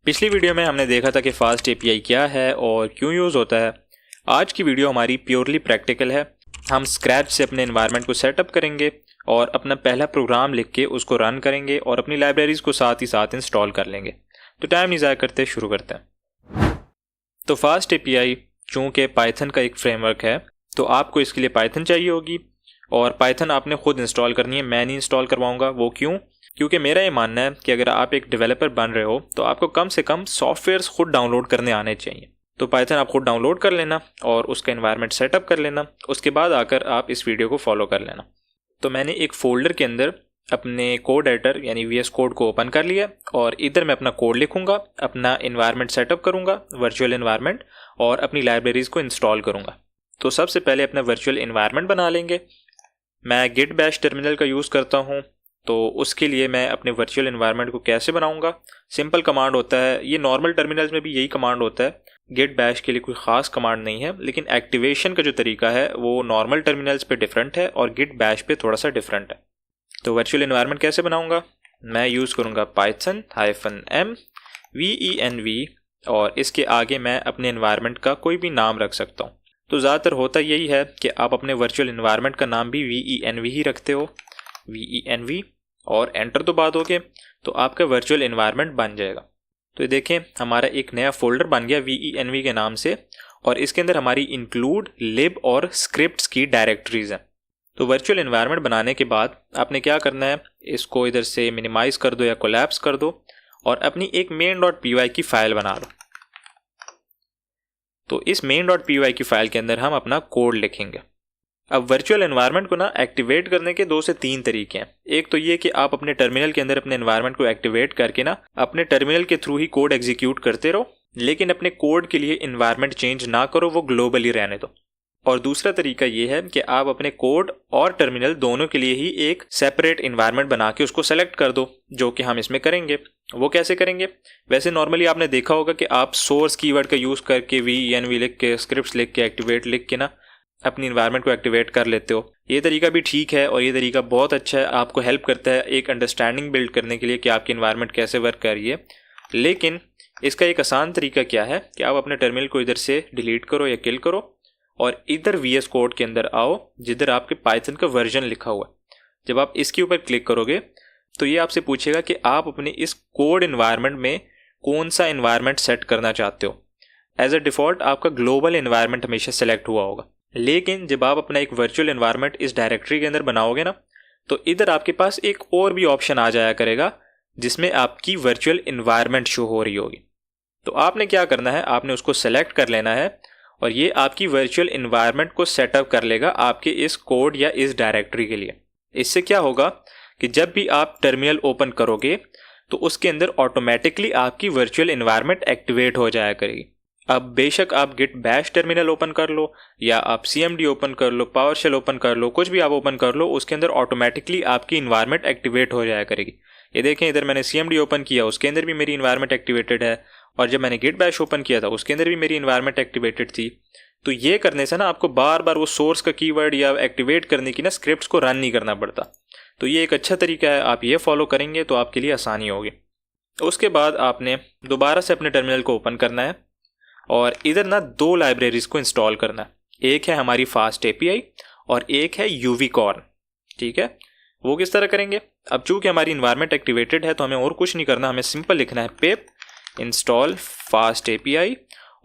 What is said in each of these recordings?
पिछली वीडियो में हमने देखा था कि फास्ट एपीआई क्या है और क्यों यूज़ होता है। आज की वीडियो हमारी प्योरली प्रैक्टिकल है। हम स्क्रैच से अपने एनवायरनमेंट को सेटअप करेंगे और अपना पहला प्रोग्राम लिख के उसको रन करेंगे और अपनी लाइब्रेरीज़ को साथ ही साथ इंस्टॉल कर लेंगे। तो टाइम नहीं ज़ाया करते, शुरू करते हैं। तो फास्ट एपीआई चूँकि पाइथन का एक फ्रेमवर्क है तो आपको इसके लिए पाइथन चाहिए होगी और पाइथन आपने खुद इंस्टॉल करनी है। मैं नहीं इंस्टॉल करवाऊँगा। वो क्यों? क्योंकि मेरा ये मानना है कि अगर आप एक डेवलपर बन रहे हो तो आपको कम से कम सॉफ्टवेयर्स खुद डाउनलोड करने आने चाहिए। तो पाइथन आप खुद डाउनलोड कर लेना और उसका एनवायरनमेंट सेटअप कर लेना। उसके बाद आकर आप इस वीडियो को फॉलो कर लेना। तो मैंने एक फ़ोल्डर के अंदर अपने कोड एडिटर यानी VS कोड को ओपन कर लिया और इधर मैं अपना कोड लिखूंगा, अपना एनवायरनमेंट सेटअप करूंगा, वर्चुअल एनवायरनमेंट, और अपनी लाइब्रेरीज़ को इंस्टॉल करूंगा। तो सबसे पहले अपना वर्चुअल एनवायरनमेंट बना लेंगे। मैं गिट बैश टर्मिनल का यूज़ करता हूँ। तो उसके लिए मैं अपने वर्चुअल एनवायरनमेंट को कैसे बनाऊंगा? सिंपल कमांड होता है, ये नॉर्मल टर्मिनल्स में भी यही कमांड होता है। गिट बैश के लिए कोई ख़ास कमांड नहीं है, लेकिन एक्टिवेशन का जो तरीका है वो नॉर्मल टर्मिनल्स पे डिफरेंट है और गिट बैश पे थोड़ा सा डिफरेंट है। तो वर्चुअल एनवायरनमेंट कैसे बनाऊंगा? मैं यूज़ करूँगा python-m venv और इसके आगे मैं अपने एनवायरनमेंट का कोई भी नाम रख सकता हूँ। तो ज़्यादातर होता यही है कि आप अपने वर्चुअल एनवायरनमेंट का नाम भी venv ही रखते हो, venv, और एंटर दबा दोगे तो आपका वर्चुअल एनवायरनमेंट बन जाएगा। तो ये देखें, हमारा एक नया फोल्डर बन गया venv के नाम से और इसके अंदर हमारी इंक्लूड, लिब और स्क्रिप्ट्स की डायरेक्टरीज हैं। तो वर्चुअल एनवायरनमेंट बनाने के बाद आपने क्या करना है, इसको इधर से मिनिमाइज कर दो या कोलैप्स कर दो और अपनी एक main.py की फाइल बना लो। तो इस main.py की फाइल के अंदर हम अपना कोड लिखेंगे। अब वर्चुअल एनवायरनमेंट को ना एक्टिवेट करने के 2 से 3 तरीके हैं। एक तो ये कि आप अपने टर्मिनल के अंदर अपने एनवायरनमेंट को एक्टिवेट करके ना अपने टर्मिनल के थ्रू ही कोड एग्जीक्यूट करते रहो, लेकिन अपने कोड के लिए एनवायरनमेंट चेंज ना करो, वो ग्लोबली रहने दो। और दूसरा तरीका ये है कि आप अपने कोड और टर्मिनल दोनों के लिए ही एक सेपरेट एनवायरनमेंट बना के उसको सेलेक्ट कर दो, जो कि हम इसमें करेंगे। वो कैसे करेंगे? वैसे नॉर्मली आपने देखा होगा कि आप सोर्स कीवर्ड का यूज़ करके venv लिख के, स्क्रिप्ट्स लिख के, एक्टिवेट लिख के ना अपनी इन्वायरमेंट को एक्टिवेट कर लेते हो। ये तरीका भी ठीक है और ये तरीका बहुत अच्छा है, आपको हेल्प करता है एक अंडरस्टैंडिंग बिल्ड करने के लिए कि आपकी इन्वायरमेंट कैसे वर्क कर रही है। लेकिन इसका एक आसान तरीका क्या है कि आप अपने टर्मिनल को इधर से डिलीट करो या किल करो और इधर VS कोड के अंदर आओ जिधर आपके पाइथन का वर्जन लिखा हुआ है। जब आप इसके ऊपर क्लिक करोगे तो ये आपसे पूछेगा कि आप अपने इस कोड इन्वायरमेंट में कौन सा इन्वायरमेंट सेट करना चाहते हो। एज अ डिफ़ॉल्ट आपका ग्लोबल इन्वायरमेंट हमेशा सेलेक्ट हुआ होगा, लेकिन जब आप अपना एक वर्चुअल एनवायरनमेंट इस डायरेक्टरी के अंदर बनाओगे ना तो इधर आपके पास एक और भी ऑप्शन आ जाया करेगा जिसमें आपकी वर्चुअल एनवायरनमेंट शो हो रही होगी। तो आपने क्या करना है, आपने उसको सेलेक्ट कर लेना है और ये आपकी वर्चुअल एनवायरनमेंट को सेटअप कर लेगा आपके इस कोड या इस डायरेक्टरी के लिए। इससे क्या होगा कि जब भी आप टर्मिनल ओपन करोगे तो उसके अंदर ऑटोमेटिकली आपकी वर्चुअल एनवायरनमेंट एक्टिवेट हो जाया करेगी। अब बेशक आप गिट बैश टर्मिनल ओपन कर लो या आप CMD ओपन कर लो, पावरशेल ओपन कर लो, कुछ भी आप ओपन कर लो, उसके अंदर ऑटोमेटिकली आपकी इन्वायरमेंट एक्टिवेट हो जाया करेगी। ये देखें, इधर मैंने CMD ओपन किया, उसके अंदर भी मेरी इन्वायरमेंट एक्टिवेटेड है, और जब मैंने गिट बैश ओपन किया था उसके अंदर भी मेरी इन्वायरमेंट एक्टिवेटेड थी। तो ये करने से ना आपको बार बार वो सोर्स का कीवर्ड या एक्टिवेट करने की ना स्क्रिप्ट्स को रन नहीं करना पड़ता। तो ये एक अच्छा तरीका है, आप ये फॉलो करेंगे तो आपके लिए आसानी होगी। उसके बाद आपने दोबारा से अपने टर्मिनल को ओपन करना है और इधर ना 2 लाइब्रेरीज को इंस्टॉल करना है। एक है हमारी फास्ट एपीआई और एक है यूवीकॉर्न। ठीक है, वो किस तरह करेंगे? अब चूंकि हमारी इन्वायरमेंट एक्टिवेटेड है तो हमें और कुछ नहीं करना, हमें सिंपल लिखना है पिप इंस्टॉल फास्ट एपीआई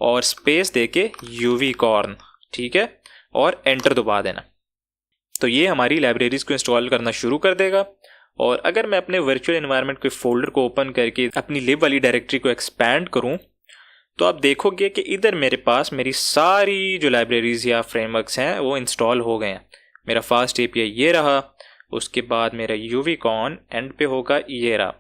और स्पेस देके यूवीकॉर्न। ठीक है, और एंटर दबा देना। तो ये हमारी लाइब्रेरीज को इंस्टॉल करना शुरू कर देगा। और अगर मैं अपने वर्चुअल एनवायरनमेंट के फोल्डर को ओपन करके अपनी लिब वाली डायरेक्टरी को एक्सपैंड करूँ तो आप देखोगे कि इधर मेरे पास मेरी सारी जो लाइब्रेरीज या फ्रेमवर्क्स हैं वो इंस्टॉल हो गए हैं। मेरा फास्ट एपीआई ये रहा, उसके बाद मेरा यूवीकॉर्न एंड पे होगा ये रहा।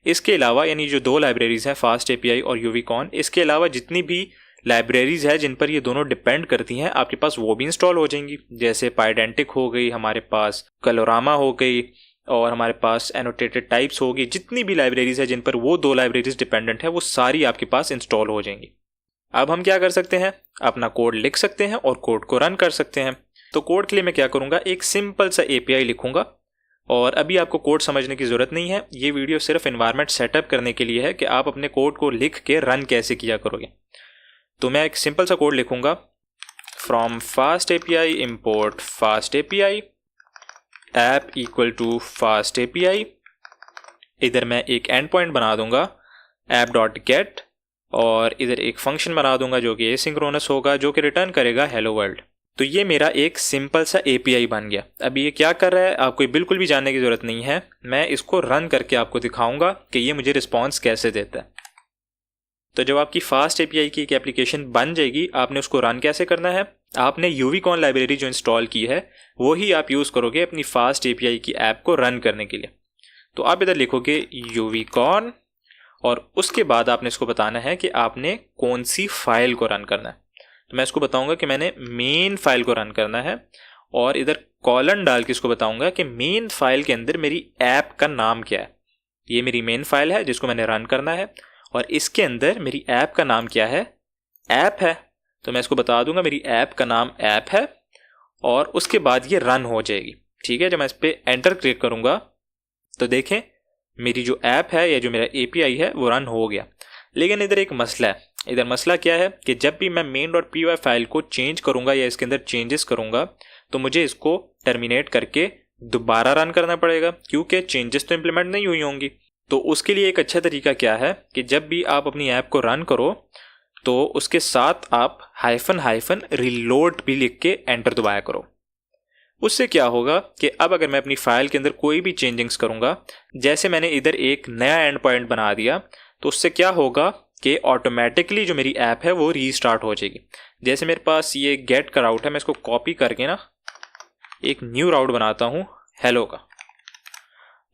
इसके अलावा यानी जो 2 लाइब्रेरीज हैं फास्ट एपीआई और यूवीकॉर्न, इसके अलावा जितनी भी लाइब्रेरीज है जिन पर ये दोनों डिपेंड करती हैं आपके पास वो भी इंस्टॉल हो जाएंगी। जैसे पाइडेंटिक हो गई, हमारे पास कलोरामा हो गई और हमारे पास एनोटेटेड टाइप्स होगी। जितनी भी लाइब्रेरीज है जिन पर वो 2 लाइब्रेरीज डिपेंडेंट है वो सारी आपके पास इंस्टॉल हो जाएंगी। अब हम क्या कर सकते हैं, अपना कोड लिख सकते हैं और कोड को रन कर सकते हैं। तो कोड के लिए मैं क्या करूँगा, एक सिंपल सा API लिखूँगा और अभी आपको कोड समझने की ज़रूरत नहीं है, ये वीडियो सिर्फ एनवायरनमेंट सेटअप करने के लिए है कि आप अपने कोड को लिख के रन कैसे किया करोगे। तो मैं एक सिंपल सा कोड लिखूंगा, from fast API import fast API app equal to fast API. इधर मैं एक एंड पॉइंट बना दूंगा ऐप डॉट गेट, और इधर एक फंक्शन बना दूंगा जो कि एसिंक्रोनस होगा, जो कि रिटर्न करेगा हेलो वर्ल्ड। तो ये मेरा एक सिंपल सा एपीआई बन गया। अभी ये क्या कर रहा है आपको बिल्कुल भी जानने की ज़रूरत नहीं है, मैं इसको रन करके आपको दिखाऊंगा कि ये मुझे रिस्पॉन्स कैसे देता है। तो जब आपकी फास्ट एपीआई की एक एप्लीकेशन बन जाएगी, आपने उसको रन कैसे करना है, आपने यूवीकॉन लाइब्रेरी जो इंस्टॉल की है वो ही आप यूज़ करोगे अपनी फास्ट एपीआई की ऐप को रन करने के लिए। तो आप इधर लिखोगे यूवीकॉन, और उसके बाद आपने इसको बताना है कि आपने कौन सी फाइल को रन करना है। तो मैं इसको बताऊंगा कि मैंने मेन फाइल को रन करना है, और इधर कॉलन डाल के इसको बताऊंगा कि मेन फाइल के अंदर मेरी ऐप का नाम क्या है। ये मेरी मेन फाइल है जिसको मैंने रन करना है, और इसके अंदर मेरी ऐप का नाम क्या है, ऐप है। तो मैं इसको बता दूंगा मेरी ऐप का नाम ऐप है, और उसके बाद ये रन हो जाएगी। ठीक है, जब मैं इस पर एंटर क्लिक करूंगा तो देखें मेरी जो ऐप है या जो मेरा एपीआई है वो रन हो गया। लेकिन इधर एक मसला है। इधर मसला क्या है कि जब भी मैं main.py फाइल को चेंज करूंगा या इसके अंदर चेंजेस करूंगा, तो मुझे इसको टर्मिनेट करके दोबारा रन करना पड़ेगा, क्योंकि चेंजेस तो इंप्लीमेंट नहीं हुई होंगी। तो उसके लिए एक अच्छा तरीका क्या है कि जब भी आप अपनी ऐप को रन करो तो उसके साथ आप हाइफन रिलोड भी लिख के एंटर दबाया करो। उससे क्या होगा कि अब अगर मैं अपनी फाइल के अंदर कोई भी चेंजिंग्स करूंगा, जैसे मैंने इधर एक नया एंड पॉइंट बना दिया, तो उससे क्या होगा कि ऑटोमेटिकली जो मेरी ऐप है वो रीस्टार्ट हो जाएगी। जैसे मेरे पास ये गेट का राउट है, मैं इसको कॉपी करके ना एक न्यू राउट बनाता हूँ हेलो का।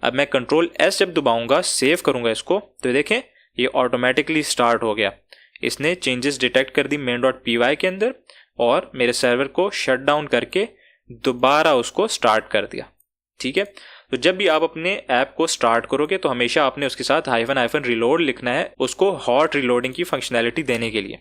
अब मैं कंट्रोल एस जब दबाऊंगा, सेव करूंगा इसको, तो देखें ये ऑटोमेटिकली स्टार्ट हो गया। इसने चेंजेस डिटेक्ट कर दी main.py के अंदर, और मेरे सर्वर को शट डाउन करके दोबारा उसको स्टार्ट कर दिया। ठीक है, तो जब भी आप अपने ऐप को स्टार्ट करोगे तो हमेशा आपने उसके साथ हाइफन रिलोड लिखना है, उसको हॉट रिलोडिंग की फंक्शनैलिटी देने के लिए।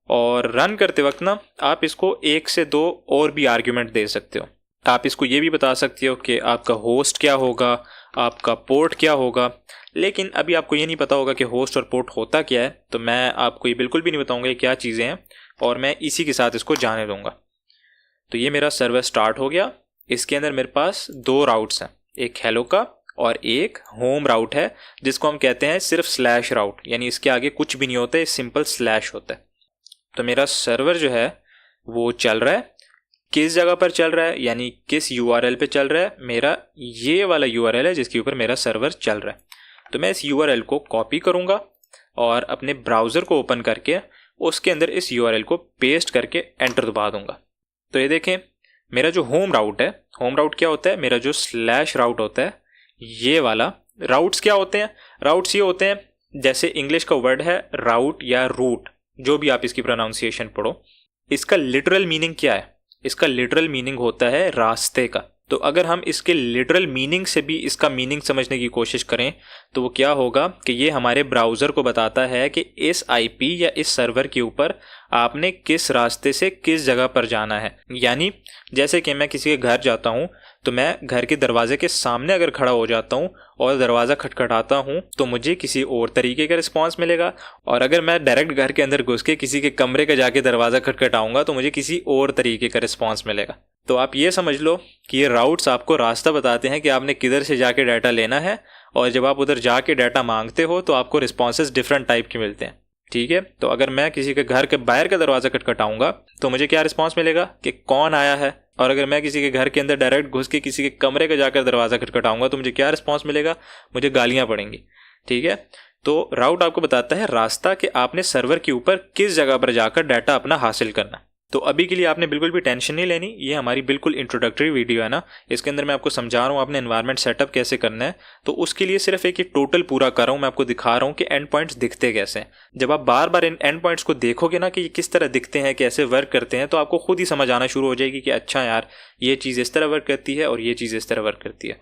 और रन करते वक्त ना आप इसको 1 से 2 और भी आर्ग्यूमेंट दे सकते हो। आप इसको ये भी बता सकते हो कि आपका होस्ट क्या होगा, आपका पोर्ट क्या होगा। लेकिन अभी आपको ये नहीं पता होगा कि होस्ट और पोर्ट होता क्या है, तो मैं आपको ये बिल्कुल भी नहीं बताऊंगा ये क्या चीज़ें हैं, और मैं इसी के साथ इसको जाने दूंगा। तो ये मेरा सर्वर स्टार्ट हो गया। इसके अंदर मेरे पास 2 राउट्स हैं, एक हेलो का और एक होम राउट है, जिसको हम कहते हैं सिर्फ स्लैश राउट, यानी इसके आगे कुछ भी नहीं होता है, सिंपल स्लैश होता है। तो मेरा सर्वर जो है वो चल रहा है, किस जगह पर चल रहा है यानी किस यूआरएल पे चल रहा है, मेरा ये वाला यूआरएल है जिसके ऊपर मेरा सर्वर चल रहा है। तो मैं इस यूआरएल को कॉपी करूँगा और अपने ब्राउज़र को ओपन करके उसके अंदर इस यूआरएल को पेस्ट करके एंटर दबा दूंगा। तो ये देखें मेरा जो होम राउट है, होम राउट क्या होता है, मेरा जो स्लैश राउट होता है ये वाला। राउट्स क्या होते हैं, राउट्स ये होते हैं जैसे इंग्लिश का वर्ड है राउट या रूट, जो भी आप इसकी प्रोनाउंसिएशन पढ़ो, इसका लिटरल मीनिंग क्या है, इसका लिटरल मीनिंग होता है रास्ते का। तो अगर हम इसके लिटरल मीनिंग से भी इसका मीनिंग समझने की कोशिश करें तो वो क्या होगा कि ये हमारे ब्राउज़र को बताता है कि इस आईपी या इस सर्वर के ऊपर आपने किस रास्ते से किस जगह पर जाना है। यानी जैसे कि मैं किसी के घर जाता हूँ तो मैं घर के दरवाजे के सामने अगर खड़ा हो जाता हूँ और दरवाज़ा खटखटाता हूँ तो मुझे किसी और तरीके का रिस्पांस मिलेगा, और अगर मैं डायरेक्ट घर के अंदर घुस के किसी के कमरे का जाके दरवाज़ा खटखटाऊँगा तो मुझे किसी और तरीके का रिस्पांस मिलेगा। तो आप ये समझ लो कि ये राउट्स आपको रास्ता बताते हैं कि आपने किधर से जाके डाटा लेना है, और जब आप उधर जाके डाटा मांगते हो तो आपको रिस्पॉन्सेज डिफरेंट टाइप के मिलते हैं। ठीक है, तो अगर मैं किसी के घर के बाहर का दरवाज़ा खटखटाऊंगा तो मुझे क्या रिस्पांस मिलेगा कि कौन आया है, और अगर मैं किसी के घर के अंदर डायरेक्ट घुस के किसी के कमरे का जाकर दरवाज़ा खटखटाऊंगा तो मुझे क्या रिस्पांस मिलेगा, मुझे गालियाँ पड़ेंगी। ठीक है, तो राउट आपको बताता है रास्ता कि आपने सर्वर के ऊपर किस जगह पर जाकर डाटा अपना हासिल करना। तो अभी के लिए आपने बिल्कुल भी टेंशन नहीं लेनी, ये हमारी बिल्कुल इंट्रोडक्टरी वीडियो है ना, इसके अंदर मैं आपको समझा रहा हूँ आपने एनवायरनमेंट सेटअप कैसे करना है। तो उसके लिए सिर्फ एक टोटल पूरा कर रहा हूँ, मैं आपको दिखा रहा हूँ कि एंड पॉइंट्स दिखते कैसे हैं। जब आप बार बार इन एंड पॉइंट्स को देखोगे ना कि ये किस तरह दिखते हैं, कैसे वर्क करते हैं, तो आपको खुद ही समझ आना शुरू हो जाएगी कि अच्छा यार ये चीज़ इस तरह वर्क करती है और ये चीज़ इस तरह वर्क करती है।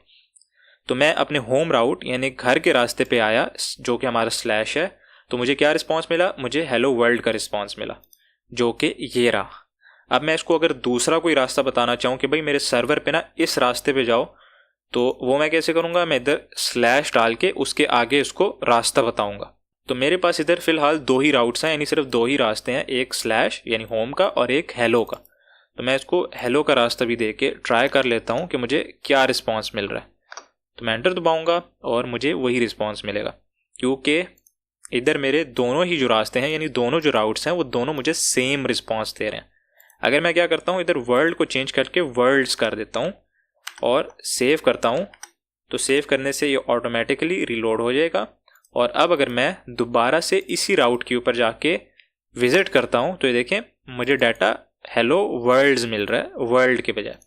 तो मैं अपने होम राउट यानी घर के रास्ते पे आया जो कि हमारा स्लैश है, तो मुझे क्या रिस्पॉन्स मिला, मुझे हेलो वर्ल्ड का रिस्पॉन्स मिला जो कि ये रहा। अब मैं इसको अगर दूसरा कोई रास्ता बताना चाहूँ कि भाई मेरे सर्वर पे ना इस रास्ते पे जाओ, तो वो मैं कैसे करूँगा, मैं इधर स्लैश डाल के उसके आगे उसको रास्ता बताऊँगा। तो मेरे पास इधर फ़िलहाल 2 ही राउट्स हैं, यानी सिर्फ 2 ही रास्ते हैं, एक स्लैश यानी होम का और एक हेलो का। तो मैं इसको हेलो का रास्ता भी दे के ट्राई कर लेता हूँ कि मुझे क्या रिस्पॉन्स मिल रहा है। तो मैं एंटर दबाऊँगा और मुझे वही रिस्पॉन्स मिलेगा, क्योंकि इधर मेरे दोनों ही जो रास्ते हैं यानी दोनों जो राउट्स हैं वो दोनों मुझे सेम रिस्पॉन्स दे रहे हैं। अगर मैं क्या करता हूँ, इधर वर्ल्ड को चेंज करके वर्ल्ड्स कर देता हूँ और सेव करता हूँ, तो सेव करने से ये ऑटोमेटिकली रिलोड हो जाएगा। और अब अगर मैं दोबारा से इसी राउट के ऊपर जाके विजिट करता हूँ तो ये देखें मुझे डाटा हेलो वर्ल्ड्स मिल रहा है वर्ल्ड के बजाय।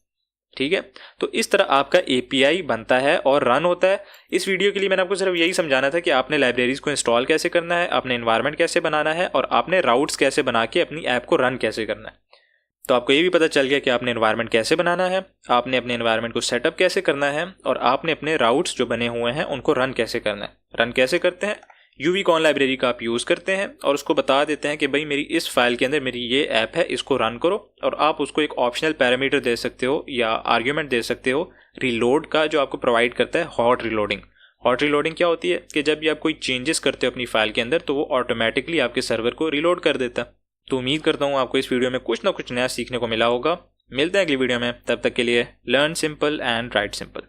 ठीक है, तो इस तरह आपका API बनता है और रन होता है। इस वीडियो के लिए मैंने आपको सिर्फ यही समझाना था कि आपने लाइब्रेरीज को इंस्टॉल कैसे करना है, आपने एनवायरनमेंट कैसे बनाना है और आपने राउट्स कैसे बना के अपनी ऐप को रन कैसे करना है। तो आपको ये भी पता चल गया कि आपने एनवायरनमेंट कैसे बनाना है, आपने अपने एनवायरनमेंट को सेटअप कैसे करना है और आपने अपने राउट्स जो बने हुए हैं उनको रन कैसे करना है। रन कैसे करते हैं, UVCon लाइब्रेरी का आप यूज़ करते हैं और उसको बता देते हैं कि भाई मेरी इस फाइल के अंदर मेरी ये ऐप है, इसको रन करो। और आप उसको एक ऑप्शनल पैरामीटर दे सकते हो या आर्ग्यूमेंट दे सकते हो रीलोड का, जो आपको प्रोवाइड करता है हॉट रीलोडिंग। हॉट रीलोडिंग क्या होती है कि जब भी आप कोई चेंजेस करते हो अपनी फाइल के अंदर तो वो ऑटोमेटिकली आपके सर्वर को रीलोड कर देता है। तो उम्मीद करता हूँ आपको इस वीडियो में कुछ ना कुछ नया सीखने को मिला होगा। मिलते हैं अगली वीडियो में, तब तक के लिए learn simple and right simple.